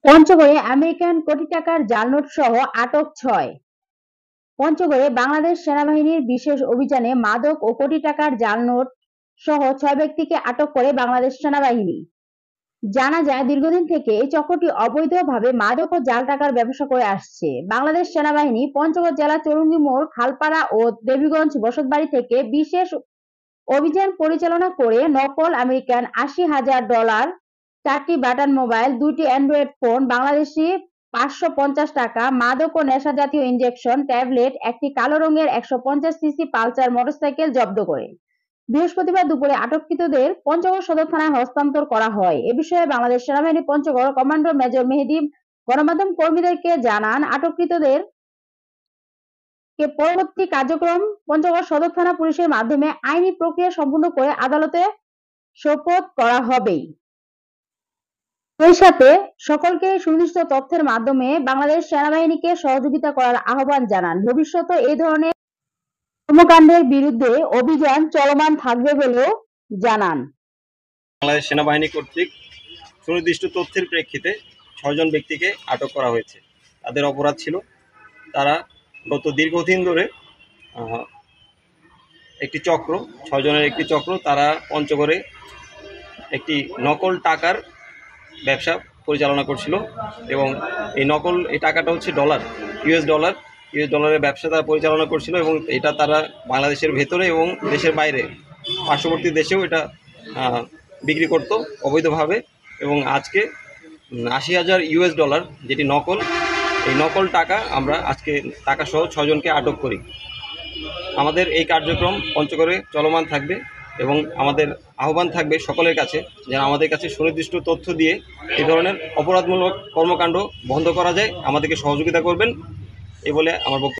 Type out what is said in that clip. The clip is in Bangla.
পঞ্চগড়ে আমেরিকান কোটি টাকার জাল নোট সহ আটক ৬। পঞ্চগড়ে বাংলাদেশ সেনাবাহিনীর বিশেষ অভিযানে মাদক ও কোটি টাকার জাল নোট সহ ৬ ব্যক্তিকে আটক করে বাংলাদেশ সেনাবাহিনী। জানা যায়, দীর্ঘদিন থেকে এই চক্রটি অবৈধভাবে মাদক ও জাল টাকার ব্যবসা করে আসছে। বাংলাদেশ সেনাবাহিনী পঞ্চগড় জেলা চৌরঙ্গী মোড়, খালপাড়া ও দেবীগঞ্জ বসতবাড়ি থেকে বিশেষ অভিযান পরিচালনা করে নকল আমেরিকান $৮০,০০০, ৪টি বাটন মোবাইল, ২টি অ্যান্ড্রয়েড ফোন, বাংলাদেশি ৫৫০ টাকা, মাদক ও নেশা জাতীয় ইনজেকশন ট্যাবলেট, একটি কালো রঙের ১৫০ সিসি পালসার মোটরসাইকেল জব্দ করে বৃহস্পতিবার দুপুরে আটককৃতদের পঞ্চগড় সদর থানায় হস্তান্তর করা হয়। এ বিষয়ে বাংলাদেশ সেনাবাহিনী পঞ্চগড় কমান্ডার মেজর মেহেদী গণমাধ্যম কর্মীদেরকে জানান, আটককৃতদের কে পরবর্তী কার্যক্রম পঞ্চগড় সদর থানা পুলিশের মাধ্যমে আইনি প্রক্রিয়া সম্পূর্ণ করে আদালতে সোপর্দ করা হবে। সেই সাথে সকলকে সুনির্দিষ্ট তথ্যের মাধ্যমে বাংলাদেশ সেনাবাহিনীকে সহযোগিতা করার আহ্বান জানান। ভবিষ্যতে এই ধরনের কর্মকাণ্ডের বিরুদ্ধে অভিযান চলমান থাকবে বলেও জানান। বাংলাদেশ সেনাবাহিনী কর্তৃক সুনির্দিষ্ট তথ্যের প্রেক্ষিতে ৬ জন ব্যক্তিকে আটক করা হয়েছে। তাদের অপরাধ ছিল, তারা গত দীর্ঘদিন ধরে একটি চক্র, ৬ জনের একটি চক্র, তারা পঞ্চগড়ে একটি নকল টাকার ব্যবসা পরিচালনা করছিল এবং এই টাকাটা হচ্ছে ইউএস ডলারের ব্যবসা তারা পরিচালনা করছিল এবং এটা তারা বাংলাদেশের ভেতরে এবং দেশের বাইরে পার্শ্ববর্তী দেশেও এটা বিক্রি করত অবৈধভাবে। এবং আজকে $৮০,০০০ যেটি নকল, এই নকল টাকা আমরা আজকে টাকাসহ ৬ জনকে আটক করি। আমাদের এই কার্যক্রম পঞ্চগড়ে চলমান থাকবে এবং আমাদের আহ্বান থাকবে সকলের কাছে যেন আমাদের কাছে সুনির্দিষ্ট তথ্য দিয়ে এই ধরনের অপরাধমূলক কর্মকাণ্ড বন্ধ করা যায়, আমাদেরকে সহযোগিতা করবেন এই বলে আমার বক্তব্য।